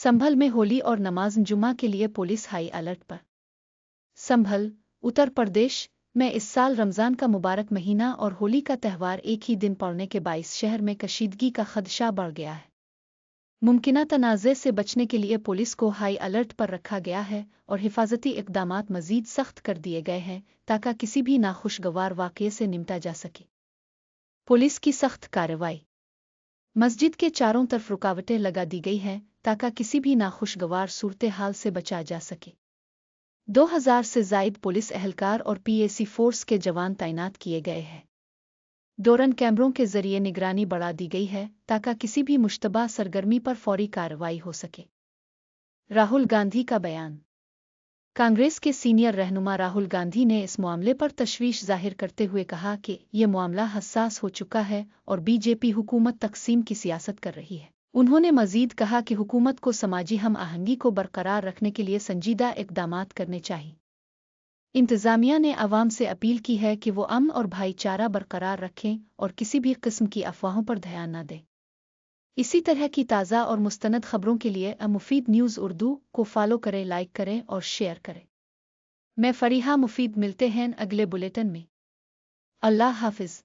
संभल में होली और नमाज जुमा के लिए पुलिस हाई अलर्ट पर। संभल, उत्तर प्रदेश में इस साल रमज़ान का मुबारक महीना और होली का त्यौहार एक ही दिन पड़ने के बाइस शहर में कशीदगी का खदशा बढ़ गया है। मुमकिना तनाज़े से बचने के लिए पुलिस को हाई अलर्ट पर रखा गया है और हिफाजती इक़दामात मज़ीद सख्त कर दिए गए हैं ताकि किसी भी नाखुशगवार वाक़ये से निपटा जा सके। पुलिस की सख्त कार्रवाई। मस्जिद के चारों तरफ रुकावटें लगा दी गई हैं ताकि किसी भी नाखुशगवार सूरत हाल से बचा जा सके। 2000 से ज़ायद पुलिस एहलकार और पीएसी फोर्स के जवान तैनात किए गए हैं। ड्रोन कैमरों के जरिए निगरानी बढ़ा दी गई है ताकि किसी भी मुश्तबा सरगर्मी पर फौरी कार्रवाई हो सके। राहुल गांधी का बयान। कांग्रेस के सीनियर रहनुमा राहुल गांधी ने इस मामले पर तशवीश जाहिर करते हुए कहा कि ये मामला हसास हो चुका है और बीजेपी हुकूमत तकसीम की सियासत कर रही है। उन्होंने मजीद कहा कि हुकूमत को समाजी हम आहंगी को बरकरार रखने के लिए संजीदा इक़दामात करने चाहिए। इंतज़ामिया ने आवाम से अपील की है कि वो अमन और भाईचारा बरकरार रखें और किसी भी किस्म की अफवाहों पर ध्यान न दें। इसी तरह की ताज़ा और मुस्तनद खबरों के लिए मुफीद न्यूज़ उर्दू को फॉलो करें, लाइक करें और शेयर करें। मैं फरीहा मुफीद, मिलते हैं अगले बुलेटिन में। अल्लाह हाफिज़।